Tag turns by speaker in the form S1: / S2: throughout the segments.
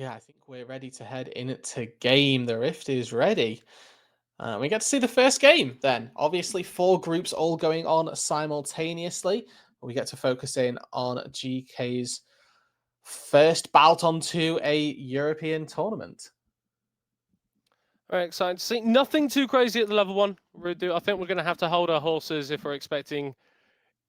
S1: Yeah, I think we're ready to head into game. The Rift is ready. We get to see the first game then. Obviously, four groups all going on simultaneously. We get to focus in on GK's first bout onto a European tournament.
S2: Very excited to see. Nothing too crazy at the level one. I think we're going to have to hold our horses if we're expecting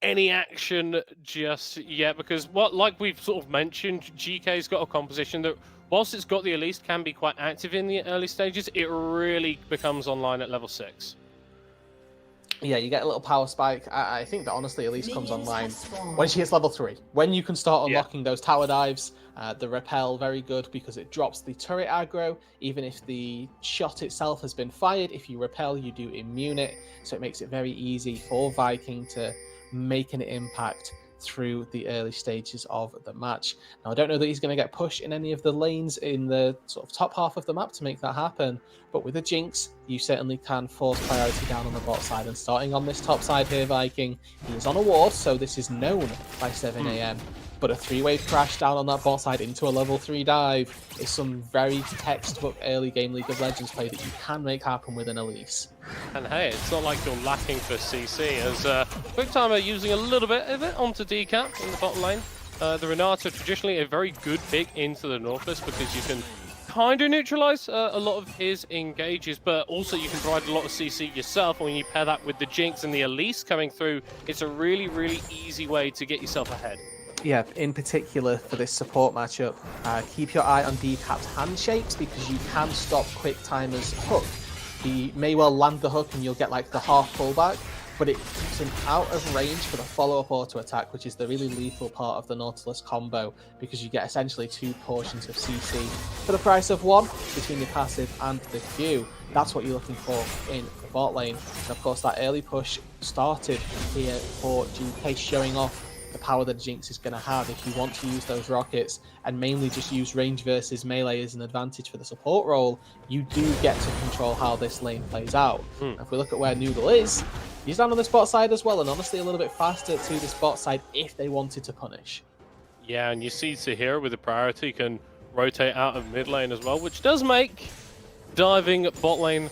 S2: any action just yet, because like we've sort of mentioned, GK's got a composition that, whilst it's got the Elise, can be quite active in the early stages. It really becomes online at level 6.
S1: Yeah, you get a little power spike. I think that honestly Elise comes online when she hits level 3. When you can start unlocking those tower dives, the repel, very good because it drops the turret aggro. Even if the shot itself has been fired, if you repel, you do immune it. So it makes it very easy for Viking to make an impact through the early stages of the match. Now, I don't know that he's going to get pushed in any of the lanes in the sort of top half of the map to make that happen, but with a Jinx, you certainly can force priority down on the bot side. And starting on this top side here, Viking, he is on a ward, so this is known by 7 AM. But a 3-wave crash down on that bot side into a level 3 dive is some very textbook early game League of Legends play that you can make happen with an Elise.
S2: And hey, it's not like you're lacking for CC, as QuickTime using a little bit of it onto Decap in the bottom lane. The Renata, traditionally a very good pick into the Northwest, because you can kind of neutralize a lot of his engages, but also you can provide a lot of CC yourself. When you pair that with the Jinx and the Elise coming through, it's a really, really easy way to get yourself ahead.
S1: Yeah, in particular for this support matchup, keep your eye on Decap's handshakes, because you can stop QuickTimer's hook. He may well land the hook and you'll get like the half pullback, but it keeps him out of range for the follow-up auto attack, which is the really lethal part of the Nautilus combo, because you get essentially 2 portions of CC for the price of 1 between the passive and the Q. That's what you're looking for in the bot lane. And of course, that early push started here for GK, showing off the power that Jinx is going to have if you want to use those rockets and mainly just use range versus melee as an advantage for the support role. You do get to control how this lane plays out. If we look at where Noodle is, he's down on the spot side as well, and honestly a little bit faster to the spot side if they wanted to punish.
S2: Yeah, and you see Sahira with the priority can rotate out of mid lane as well, which does make diving bot lane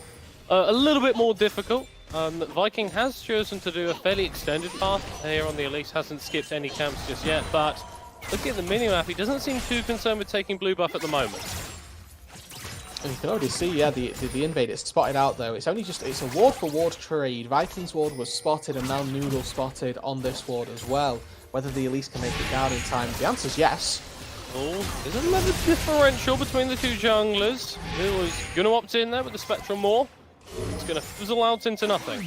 S2: a little bit more difficult. Viking has chosen to do a fairly extended path here on the Elise, hasn't skipped any camps just yet, but looking at the minimap, he doesn't seem too concerned with taking blue buff at the moment.
S1: And you can already see, yeah, the invade is spotted out though. It's only just, it's a ward for ward trade. Viking's ward was spotted and now Noodle spotted on this ward as well. Whether the Elise can make it down in time, the answer is yes.
S2: Oh, there's a level differential between the two junglers. Who was going to opt in there with the Spectral Maw. It's going to fizzle out into nothing.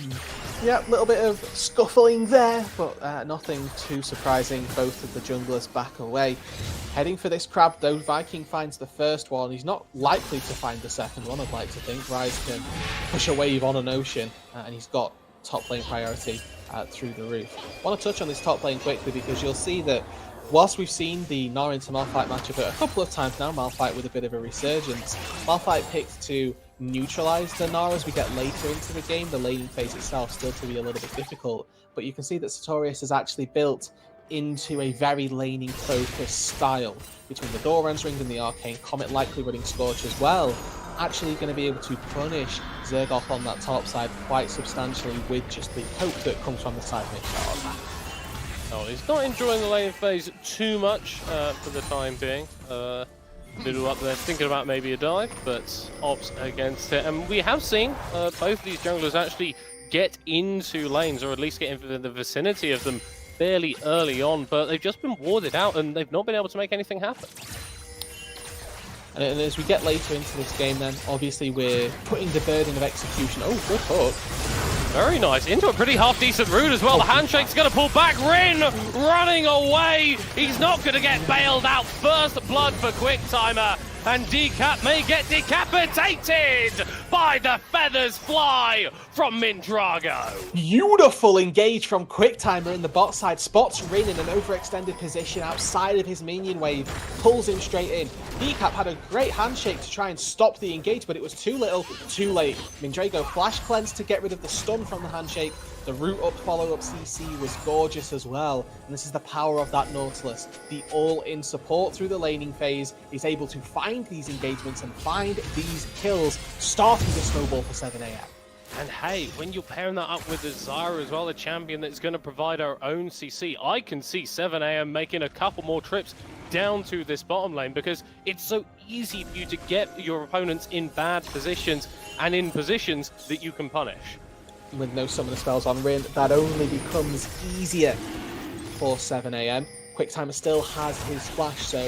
S1: Yeah, a little bit of scuffling there, but nothing too surprising. Both of the junglers back away. Heading for this crab, though, Viking finds the first one. He's not likely to find the second one, I'd like to think. Rise can push a wave on an ocean, and he's got top lane priority through the roof. I want to touch on this top lane quickly, because you'll see that whilst we've seen the Nara into Malphite matchup a couple of times now, Malphite with a bit of a resurgence, Malphite picked to neutralize the Nara as we get later into the game. The laning phase itself still to be a little bit difficult, but you can see that Sartorius has actually built into a very laning focused style between the Doran's Ring and the Arcane Comet, likely running Scorch as well. Actually going to be able to punish Zergoth on that top side quite substantially with just the hope that comes from the side mid shot.
S2: Oh, he's not enjoying the lane phase too much for the time being. Noodle up there thinking about maybe a dive, but opts against it. And we have seen both these junglers actually get into lanes, or at least get into the vicinity of them fairly early on, but they've just been warded out and they've not been able to make anything happen.
S1: And as we get later into this game then, obviously we're putting the burden of execution. Oh, good hook.
S2: Very nice. Into a pretty half-decent route as well. The handshake's going to pull back. Rin running away. He's not going to get bailed out. First blood for QuickTimer. And Decap may get decapitated by the feathers fly from Mindrago.
S1: Beautiful engage from QuickTimer in the bot side. Spots Rin in an overextended position outside of his minion wave. Pulls him straight in. Decap had a great handshake to try and stop the engage, but it was too little, too late. Mindrago flash cleanse to get rid of the stun from the handshake. The root up follow-up CC was gorgeous as well. And this is the power of that Nautilus. The all-in support through the laning phase is able to find these engagements and find these kills, starting the snowball for 7 AM.
S2: And hey, when you're pairing that up with the Zyra as well, a champion that's going to provide our own CC, I can see 7 AM making a couple more trips down to this bottom lane because it's so easy for you to get your opponents in bad positions and in positions that you can punish.
S1: With no summoner spells on Rin, that only becomes easier for 7 AM. Quicktimer still has his flash, so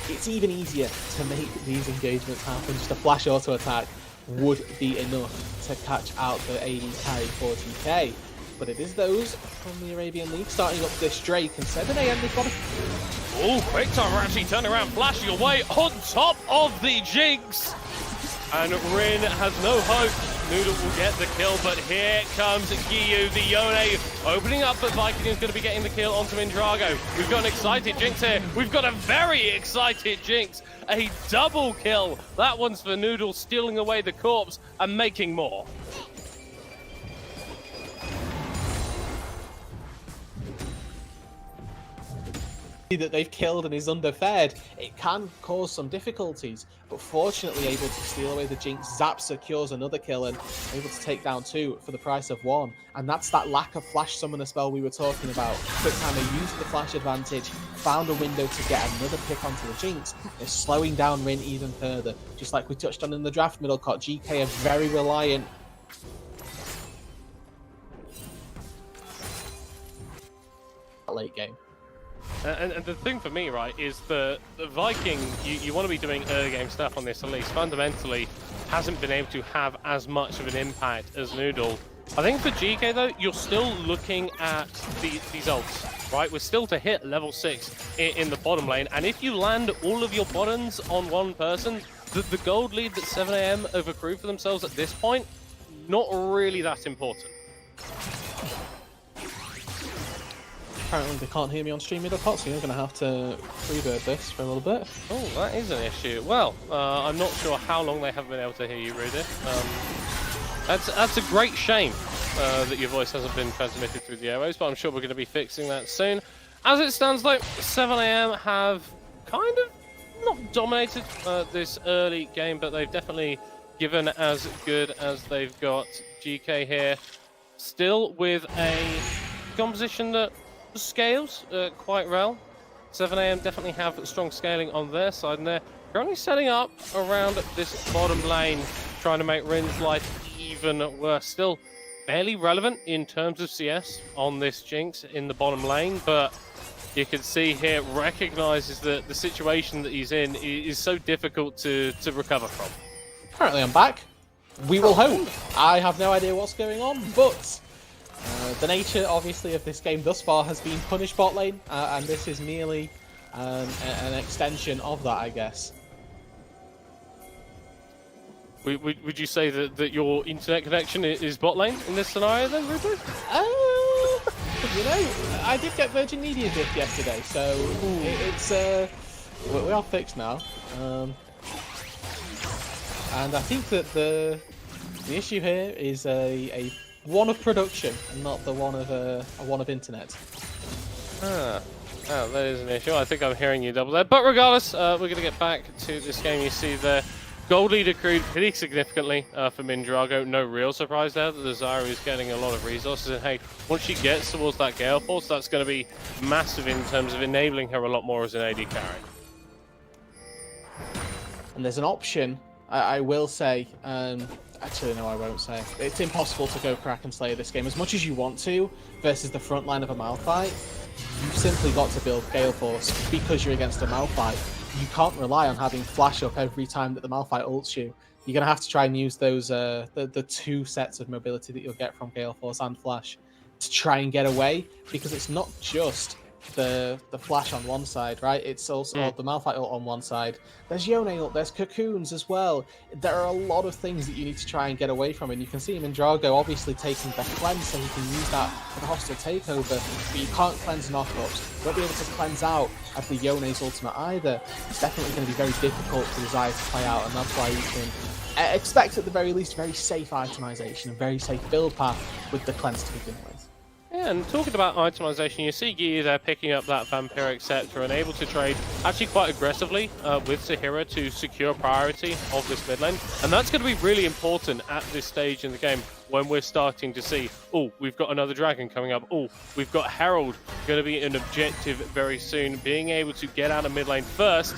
S1: it's even easier to make these engagements happen. Just a flash auto attack would be enough to catch out the AD carry for GK. But it is those from the Arabian League starting up this Drake, and 7 AM they've got a...
S2: Oh, Quicktimer actually turning around, flashing away on top of the Jinx. And Rin has no hope. Noodle will get the kill, but here comes Giyu, the Yone, opening up, but Viking is going to be getting the kill onto Mindrago. We've got an excited Jinx here. We've got a very excited Jinx. A double kill. That one's for Noodle, stealing away the corpse and making more.
S1: that they've killed and is underfed, it can cause some difficulties, but fortunately able to steal away the Jinx. Zap secures another kill and able to take down 2 for the price of 1, and that's that lack of flash summoner spell we were talking about. Quicktimer used the flash advantage, found a window to get another pick onto the Jinx. They're slowing down Rin even further, just like we touched on in the draft middle cut. GK are very reliant late game.
S2: And the thing for me, right, is the Viking, you want to be doing early game stuff on this at least. Fundamentally, hasn't been able to have as much of an impact as Noodle. I think for GK, though, you're still looking at these ults, right? We're still to hit level 6 in the bottom lane. And if you land all of your bottoms on one person, the gold lead that 7 AM have accrued for themselves at this point, not really that important.
S1: Apparently they can't hear me on stream middle pot, so you're going to have to freebird this for a little bit.
S2: Oh, that is an issue. Well, I'm not sure how long they haven't been able to hear you, Rudy. That's a great shame that your voice hasn't been transmitted through the airwaves, but I'm sure we're going to be fixing that soon. As it stands, though, 7 AM have kind of not dominated this early game, but they've definitely given as good as they've got. GK here, still with a composition that scales quite well. 7 AM definitely have strong scaling on their side, and they're currently setting up around this bottom lane, trying to make Rin's life even worse. Still barely relevant in terms of CS on this Jinx in the bottom lane, but you can see here recognizes that the situation that he's in is so difficult to recover from.
S1: Apparently I'm back. We will hope. I have no idea what's going on, but the nature, obviously, of this game thus far has been punish bot lane, and this is merely an extension of that, I guess.
S2: Would you say that your internet connection is bot lane in this scenario then, Ruby?
S1: You know, I did get Virgin Media dip yesterday, so it's we are fixed now. And I think that the issue here is a one of production and not the one of internet.
S2: Oh, that is an issue. I think I'm hearing you double there. But regardless, we're going to get back to this game. You see the gold lead accrued pretty significantly for Mindrago. No real surprise there that the Zyra is getting a lot of resources. And hey, once she gets towards that Gale Force, that's going to be massive in terms of enabling her a lot more as an AD carry.
S1: And there's an option, I will say, actually no I won't say. It's impossible to go Crack and Slay this game as much as you want to versus the front line of a Malphite. You've simply got to build Gale Force because you're against a Malphite. You can't rely on having flash up every time that the Malphite ults you. You're going to have to try and use those the 2 sets of mobility that you'll get from Gale Force and flash to try and get away, because it's not just the flash on one side, right? It's also or the Malphite ult on one side. There's Yone ult, there's cocoons as well. There are a lot of things that you need to try and get away from, and you can see him in Drago obviously taking the cleanse so he can use that for the hostile takeover, but you can't cleanse knockups. You won't be able to cleanse out of the Yone's ultimate either. It's definitely going to be very difficult for Desire to play out, and that's why you can expect at the very least very safe itemization and very safe build path with the cleanse to begin with.
S2: Yeah, and talking about itemization, you see Giyu there picking up that Vampiric Scepter and able to trade actually quite aggressively with Sahira to secure priority of this mid lane. And that's going to be really important at this stage in the game when we're starting to see, oh, we've got another dragon coming up. Oh, we've got Herald going to be an objective very soon. Being able to get out of mid lane first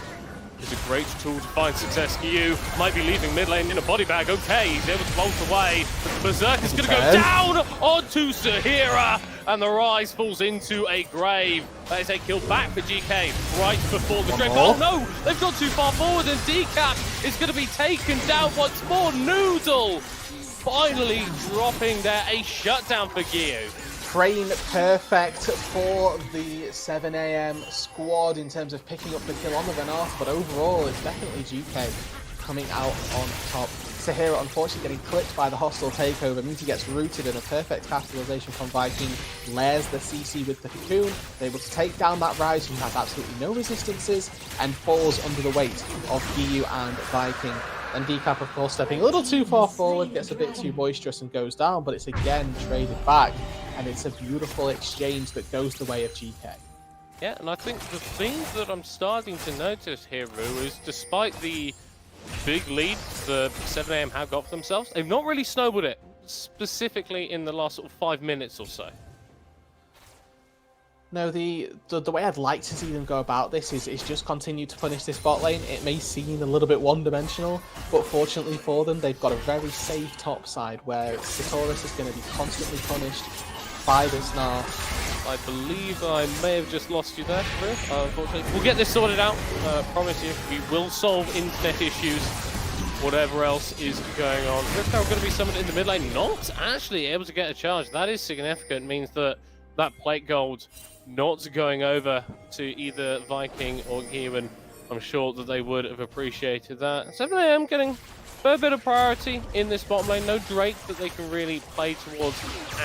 S2: is a great tool to find success. Giyu might be leaving mid lane in a body bag. Okay, he's able to bolt away. Berserk is going to go down onto Sahira, and the Rise falls into a grave. That is a kill back for GK right before the Drake. Oh no, they've gone too far forward, and Decap is going to be taken down once more. Noodle finally dropping there. A shutdown for Giyu.
S1: Crane perfect for the 7 AM squad in terms of picking up the kill on the Renata, but overall it's definitely GK coming out on top. Sahira unfortunately getting clipped by the hostile takeover means he gets rooted, in a perfect capitalization from Viking. Layers the CC with the cocoon, they're able to take down that Rise who has absolutely no resistances and falls under the weight of Giyu and Viking. And Decap, of course, stepping a little too far forward, gets a bit too boisterous and goes down, but it's again traded back, and it's a beautiful exchange that goes the way of GK.
S2: Yeah, and I think the thing that I'm starting to notice here, Rue, is despite the big lead the 7 AM have got for themselves, they've not really snowballed it, specifically in the last sort of 5 minutes or so.
S1: No, the way I'd like to see them go about this is just continue to punish this bot lane. It may seem a little bit one-dimensional, but fortunately for them, they've got a very safe top side where Satoris is going to be constantly punished by this nerf.
S2: I believe I may have just lost you there, Rue. Unfortunately, we'll get this sorted out. Promise you, we will solve internet issues. Whatever else is going on. This guy going to be summoned in the mid lane, not actually able to get a charge. That is significant. Means that plate gold not going over to either Viking or Giyu, and I'm sure that they would have appreciated that. 7 AM getting a fair bit of priority in this bottom lane. No Drake that they can really play towards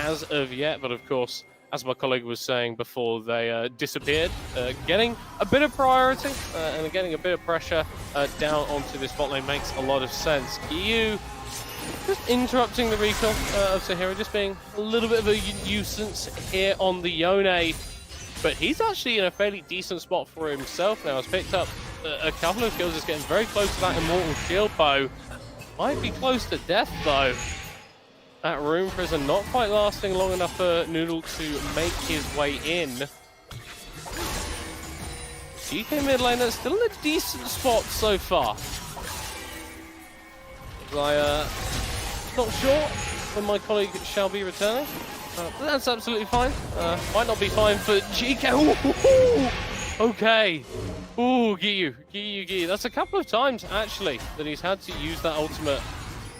S2: as of yet, but of course, as my colleague was saying before they disappeared, getting a bit of priority and getting a bit of pressure down onto this bot lane makes a lot of sense. Giyu just interrupting the recall of Sahira, just being a little bit of a nuisance here on the Yone. But he's actually in a fairly decent spot for himself now. Has picked up a couple of kills, is getting very close to that Immortal Shield bow. Might be close to death though. That Rune Prison not quite lasting long enough for Noodle to make his way in. GK mid laner still in a decent spot so far. Not sure when my colleague shall be returning. But that's absolutely fine. Might not be fine for GK. Ooh, okay. Ooh, Giyu. That's a couple of times, actually, that he's had to use that ultimate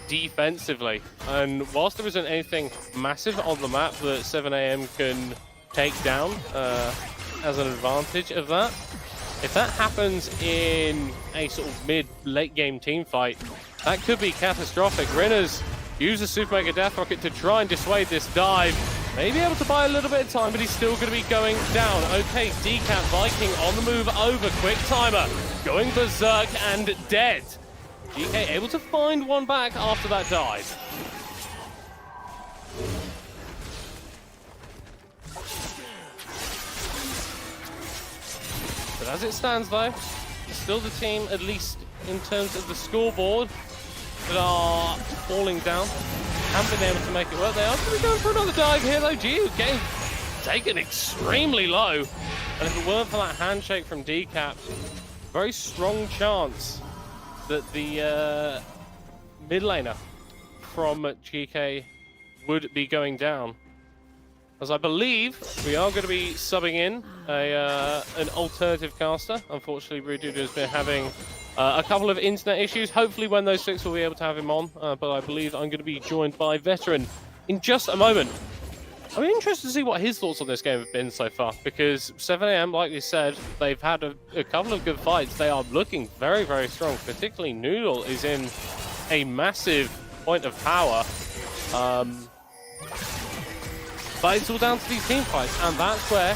S2: defensively. And whilst there isn't anything massive on the map that 7 AM can take down as an advantage of that, if that happens in a sort of mid-late game team fight, that could be catastrophic. Rinner's use a Super Mega Death Rocket to try and dissuade this dive. May be able to buy a little bit of time, but he's still going to be going down. Okay, Decap Viking on the move over. Quick timer, going berserk and dead. GK able to find one back after that dive. But as it stands though, still the team, at least in terms of the scoreboard, that are falling down. Haven't been able to make it work. They are going to be going for another dive here though. Giyu getting taken extremely low. And if it weren't for that handshake from Decap, very strong chance that the mid laner from GK would be going down. As I believe we are going to be subbing in an alternative caster. Unfortunately, Rududu has been having a couple of internet issues. Hopefully when those fix, we'll be able to have him on. But I believe I'm going to be joined by Veteran in just a moment. I'm interested to see what his thoughts on this game have been so far, because 7am, like we said, they've had a couple of good fights. They are looking very, very strong. Particularly Noodle is in a massive point of power. But it's all down to these team fights, and that's where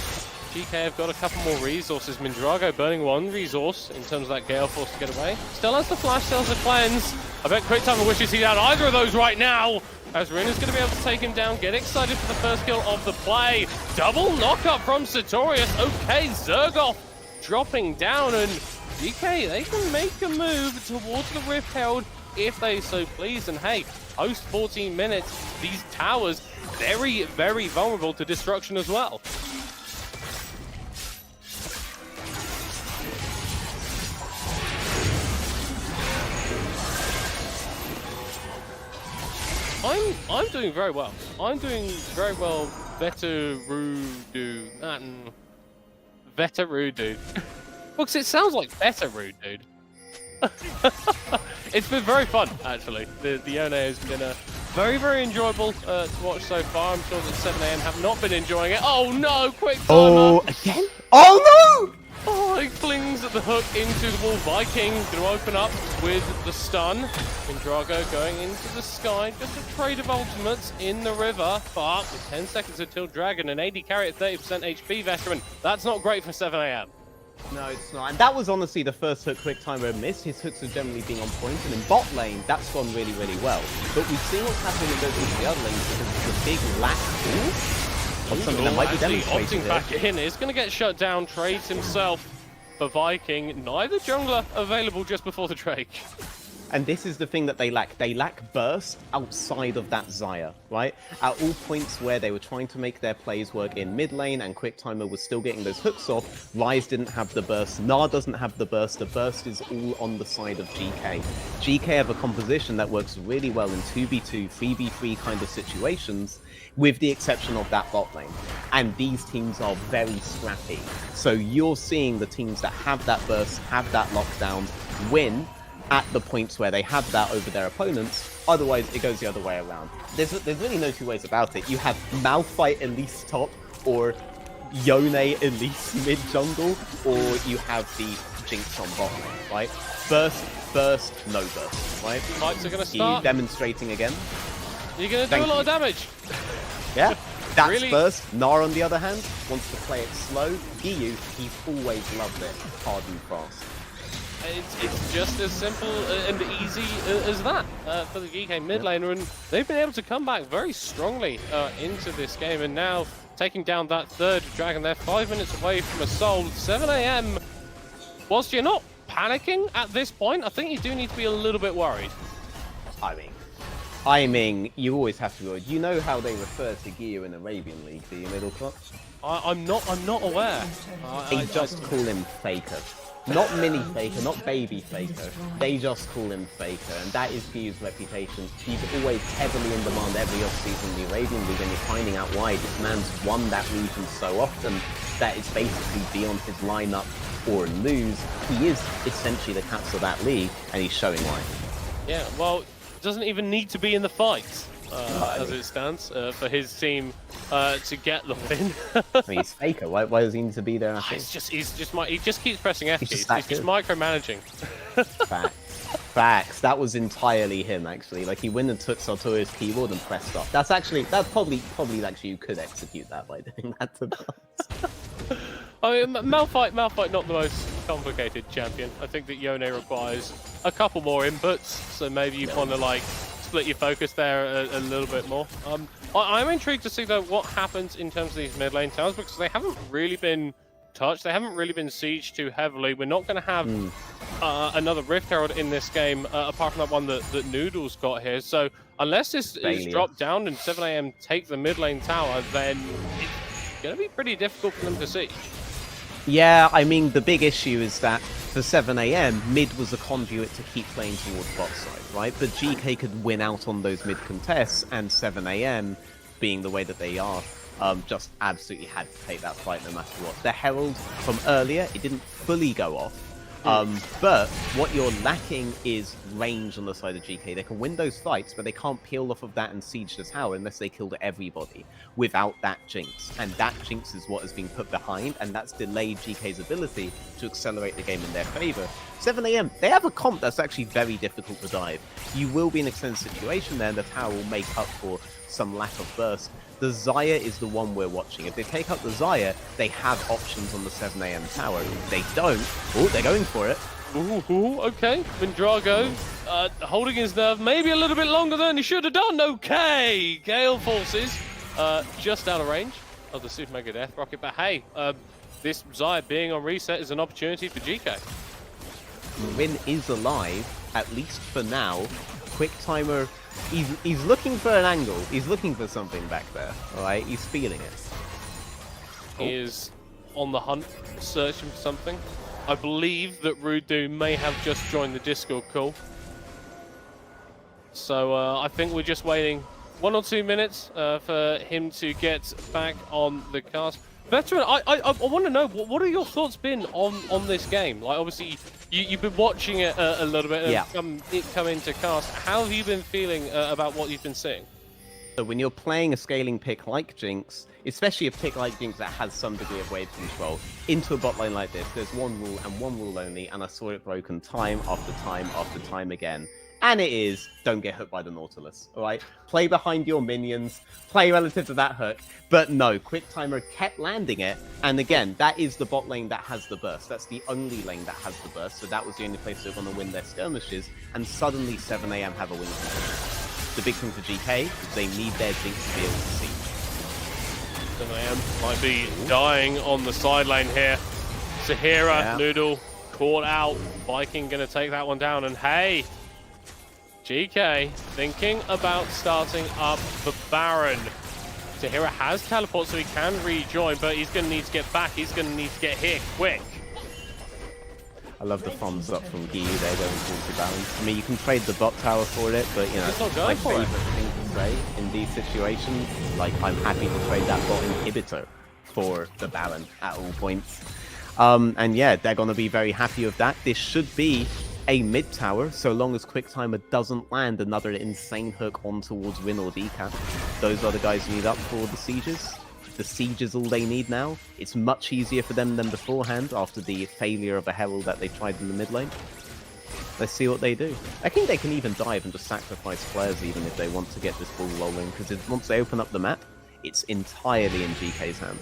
S2: Geekay have got a couple more resources. Mindrago burning one resource in terms of that Gale Force to get away. Still has the flash, still has the cleanse. I bet QuickTimer wishes he had either of those right now, as Rin is going to be able to take him down, get excited for the first kill of the play. Double knockup from Sartorius. Okay, Zergoff dropping down, and Geekay, they can make a move towards the Rift Herald if they so please. And hey, post 14 minutes, these towers very, very vulnerable to destruction as well. I'm doing very well. I'm doing very well. Veterudu. Veterudu. Well, because it sounds like better rude, dude. It's been very fun, actually. The Yone has been very, very enjoyable to watch so far. I'm sure that 7am have not been enjoying it. Oh no, quick timer!
S3: Oh, again? Oh no!
S2: Oh, he flings the hook into the wall. Viking going to open up with the stun. Mindrago going into the sky. Just a trade of ultimates in the river. But with 10 seconds until Dragon, an AD carry at 30% HP veteran. That's not great for 7am.
S3: No, it's not. And that was honestly the first hook QuickTimer missed. His hooks are generally being on point, and in bot lane, that's gone really, really well. But we've seen what's happening in the other lanes because of the big lack of something that might be demonstrated
S2: opting back in, is going to get shut down. Trades himself for Viking. Neither jungler available just before the Drake.
S3: And this is the thing that they lack. They lack burst outside of that Xayah, right? At all points where they were trying to make their plays work in mid lane and QuickTimer was still getting those hooks off, Ryze didn't have the burst, Gnar doesn't have the burst. The burst is all on the side of GK. GK have a composition that works really well in 2v2, 3v3 kind of situations, with the exception of that bot lane. And these teams are very scrappy. So you're seeing the teams that have that burst, have that lockdown, win at the points where they have that over their opponents. Otherwise, it goes the other way around. There's really no two ways about it. You have Malphite Elise top, or Yone Elise mid jungle, or you have the Jinx on bot lane, right? Burst, no burst, right?
S2: Fights are going to start.
S3: Demonstrating again.
S2: You're going to do a lot of damage.
S3: Yeah, that's
S2: Really?
S3: burst. Gnar, on the other hand, wants to play it slow. Giyu, he's always loved it hard and fast.
S2: It's just as simple and easy as that for the Geekay mid laner, and they've been able to come back very strongly into this game, and now taking down that third dragon. They're 5 minutes away from a soul. 7am, whilst you're not panicking at this point, I think you do need to be a little bit worried.
S3: I mean, you always have to be worried. You know how they refer to Giyu in Arabian League, do you, Middlecross?
S2: I'm not aware.
S3: They just call him Faker. Not mini Faker, not baby Faker. They just call him Faker, and that is Giyu's reputation. He's always heavily in demand every offseason in the Arabian League, and you're finding out why. This man's won that region so often that it's basically be on his lineup or lose. He is essentially the captain of that league, and he's showing why.
S2: Yeah, well, doesn't even need to be in the fight. As it stands, for his team to get the win.
S3: I mean, he's Faker. Why does he need to be there?
S2: He just keeps pressing F keys. He's
S3: just
S2: just micromanaging.
S3: Facts. That was entirely him, actually. Like, he went and took Sartorius' keyboard and pressed stop. That's probably actually you could execute that by doing that to us.
S2: I mean, Malphite, not the most complicated champion. I think that Yone requires a couple more inputs, so maybe you want to like split your focus there a little bit more. I'm intrigued to see though what happens in terms of these mid lane towers, because they haven't really been touched. They haven't really been sieged too heavily. We're not going to have another Rift Herald in this game, apart from that one that Noodles got here. So unless this is dropped down and 7am take the mid lane tower, then it's going to be pretty difficult for them to siege.
S3: Yeah, I mean, the big issue is that for 7am, mid was a conduit to keep playing towards bot side, right? But GK could win out on those mid contests, and 7am, being the way that they are, just absolutely had to take that fight no matter what. The Herald from earlier, it didn't fully go off, But what you're lacking is range on the side of GK. They can win those fights, but they can't peel off of that and siege the tower unless they killed everybody without that Jinx. And that Jinx is what has been put behind, and that's delayed GK's ability to accelerate the game in their favor. 7 AM, they have a comp that's actually very difficult to dive. You will be in an extended situation there, and the tower will make up for some lack of burst. The Xayah is the one we're watching. If they take up the Xayah, they have options on the 7 AM tower. If they don't, oh, they're going for it.
S2: Ooh, okay. Vindrago holding his nerve maybe a little bit longer than he should have done. Okay, Gale Forces just out of range of the Super Mega Death Rocket. But hey, this Xayah being on reset is an opportunity for GK.
S3: Win is alive, at least for now. Quick Timer, he's looking for an angle. He's looking for something back there. All right, he's feeling it.
S2: He is on the hunt, searching for something. I believe that Rudu may have just joined the Discord call. So I think we're just waiting 1 or 2 minutes for him to get back on the cast. Veteran, I want to know, what are your thoughts been on this game? Like, obviously, you've been watching it a little bit and come into cast. How have you been feeling about what you've been seeing?
S3: So when you're playing a scaling pick like Jinx, especially a pick like Jinx that has some degree of wave control, into a bot lane like this, there's one rule and one rule only, and I saw it broken time after time after time again. And it is, don't get hooked by the Nautilus, all right? Play behind your minions, play relative to that hook, but no, Quick Timer kept landing it, and again, that is the bot lane that has the burst. That's the only lane that has the burst, so that was the only place they're going to win their skirmishes, and suddenly 7 AM have a win. The big thing for GK is they need their Jinx to be able to see.
S2: 7 AM might be dying on the side lane here. Zahira, Noodle, caught out. Viking going to take that one down, and hey, GK thinking about starting up the Baron. Zahira has teleport, so he can rejoin, but he's going to need to get back. He's going to need to get here quick.
S3: I love the thumbs up from Guy there going towards the Baron. I mean, you can trade the bot tower for it, but, you know,
S2: He's not going
S3: my
S2: for it.
S3: favorite thing to say in these situations, like, I'm happy to trade that bot inhibitor for the Baron at all points. And yeah, they're going to be very happy with that. This should be a mid tower, so long as Quick Timer doesn't land another insane hook on towards Win or Decap. Those are the guys you need up for the sieges. The siege is all they need now. It's much easier for them than beforehand after the failure of a Herald that they tried in the mid lane. Let's see what they do. I think they can even dive and just sacrifice players even if they want to get this ball rolling, because once they open up the map, it's entirely in GK's hands.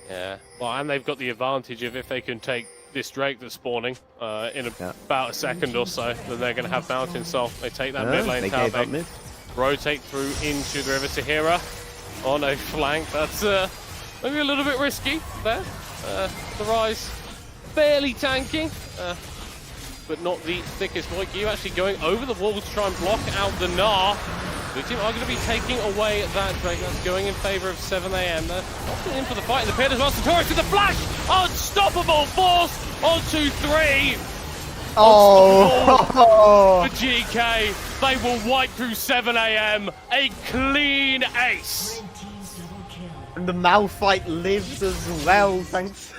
S2: Yeah, well, and they've got the advantage of if they can take this Drake that's spawning in about a second or so, then they're going to have Mountain Soul. They take that mid lane tower, they rotate through into the river. Tahira on a flank. That's maybe a little bit risky there. The Rise barely tanking, but not the thickest. You actually going over the wall to try and block out the Gnar. The team are going to be taking away that Drake. That's going in favor of 7 AM. They're opting in for the fight in the pit as well. Sartorius with the flash! Unstoppable force onto 3!
S3: Oh!
S2: For GK, they will wipe through 7 AM. A clean ace.
S3: And the Malphite lives as well, thanks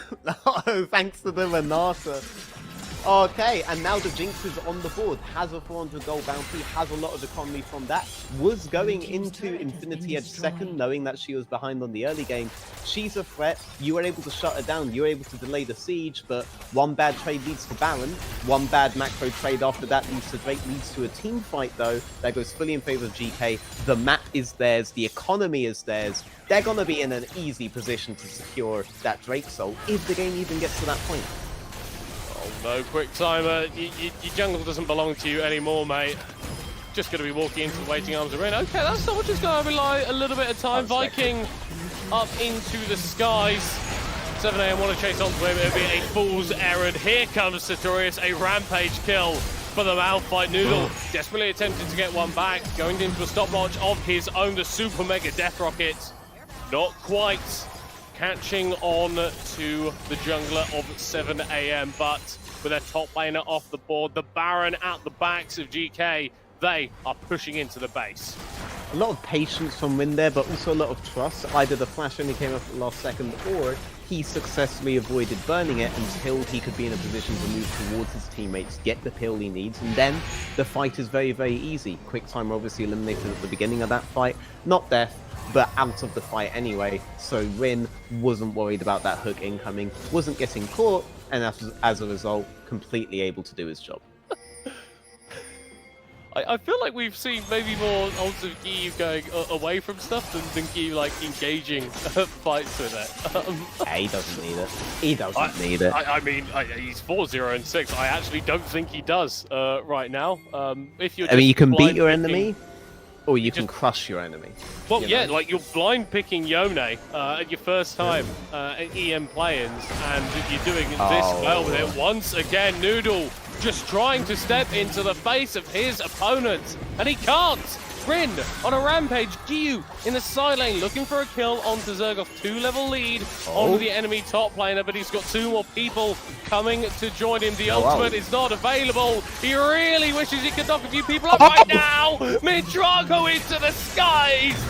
S3: thanks to the Renata. Okay, and now the Jinx is on the board, has a 400 gold bounty, has a lot of economy from that, was going into Infinity Edge second, knowing that she was behind on the early game. She's a threat, you were able to shut her down, you were able to delay the siege, but one bad trade leads to Baron, one bad macro trade after that leads to Drake, leads to a team fight though, that goes fully in favor of GK. The map is theirs, the economy is theirs, they're going to be in an easy position to secure that Drake soul, if the game even gets to that point.
S2: No, Quick Timer, your jungle doesn't belong to you anymore, mate. Just going to be walking into the waiting arms arena. Okay, that's not just going to rely a little bit of time. Viking up into the skies. 7 AM want to chase onto him. It'll be a fool's errand. Here comes Sartorius, a rampage kill for the Malphite. Noodle desperately attempting to get one back. Going into a stopwatch of his own, the Super Mega Death Rocket. Not quite catching on to the jungler of 7 AM, but with their top laner off the board, the Baron at the backs of GK, they are pushing into the base.
S3: A lot of patience from Win there, but also a lot of trust. Either the flash only came up at the last second, or he successfully avoided burning it until he could be in a position to move towards his teammates, get the kill he needs, and then the fight is very, very easy. QuickTime obviously eliminated at the beginning of that fight. Not death, but out of the fight anyway. So Rin wasn't worried about that hook incoming, wasn't getting caught, and as a result, completely able to do his job.
S2: I feel like we've seen maybe more odds of Gui going away from stuff than Gui like engaging fights with it.
S3: He doesn't need it. He doesn't need it.
S2: I mean, he's 4-0-6. I actually don't think he does right now. If you're,
S3: I mean, you can beat your
S2: picking,
S3: enemy, or you can crush your enemy.
S2: Well,
S3: you
S2: yeah,
S3: know?
S2: like you're blind picking Yone at your first time at EM play-ins, and you're doing this well with it. Once again, Noodle just trying to step into the face of his opponent, and he can't! Rin on a rampage, Gyu in the side lane looking for a kill onto Zergoff, 2-level lead on the enemy top laner, but he's got 2 more people coming to join him. The ultimate is not available. He really wishes he could knock a few people up right now! Mid-Drago into the skies!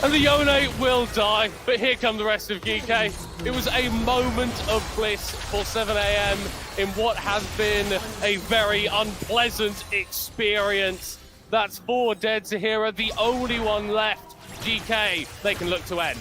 S2: And the Yone will die, but here come the rest of Geekay. It was a moment of bliss for 7 AM in what has been a very unpleasant experience. That's 4 dead to Hera, the only one left. GK, they can look to end.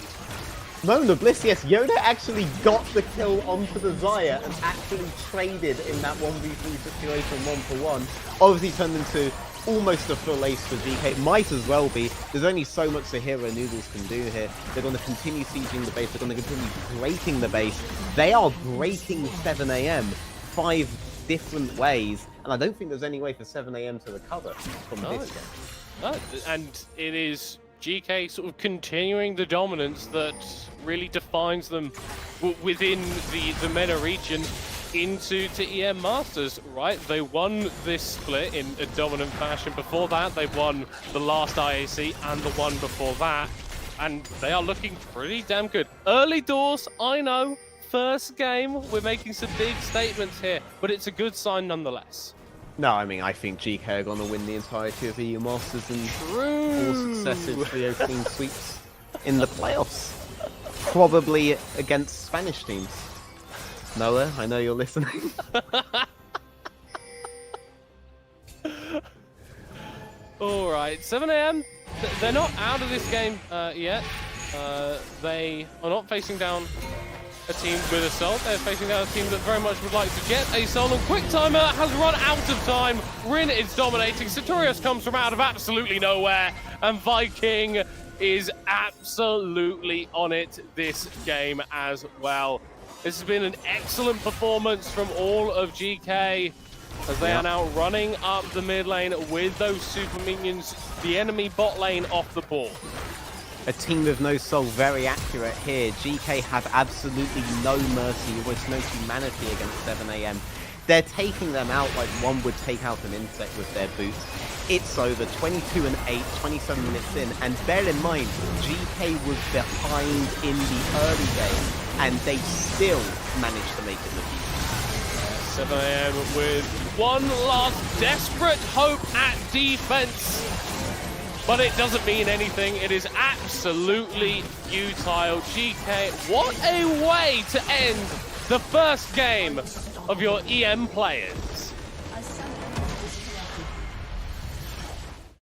S3: Moment of bliss, yes. Yoda actually got the kill onto the Xayah and actually traded in that 1v3 situation 1-for-1. Obviously turned into almost a full ace for GK. Might as well be. There's only so much the Hero Noodles can do here. They're going to continue sieging the base. They're going to continue breaking the base. They are breaking 7 AM 5 different ways. And I don't think there's any way for 7 AM to recover from this game.
S2: No, and it is GK sort of continuing the dominance that really defines them within the MENA region into EM Masters, right? They won this split in a dominant fashion. Before that, they won the last IAC and the one before that, and they are looking pretty damn good. Early doors, I know. First game, we're making some big statements here, but it's a good sign nonetheless.
S3: No, I mean, I think GK are going to win the entirety of EU Masters and 4 successive 3-0 sweeps in the playoffs. Probably against Spanish teams. Noah, I know you're listening.
S2: Alright, 7 AM, they're not out of this game yet. They are not facing down a team with a soul. They're facing down a team that very much would like to get a soul, and QuickTimer has run out of time. Rin is dominating. Sartorius comes from out of absolutely nowhere, and Viking is absolutely on it this game as well. This has been an excellent performance from all of GK as they are now running up the mid lane with those super minions, the enemy bot lane off the board.
S3: A team with no soul, very accurate here. GK have absolutely no mercy, almost no humanity against 7 AM. They're taking them out like one would take out an insect with their boots. It's over, 22-8, 27 minutes in, and bear in mind, GK was behind in the early game, and they still managed to make it look easy.
S2: 7 AM with one last desperate hope at defense. But it doesn't mean anything. It is absolutely futile. GK, what a way to end the first game of your EM players.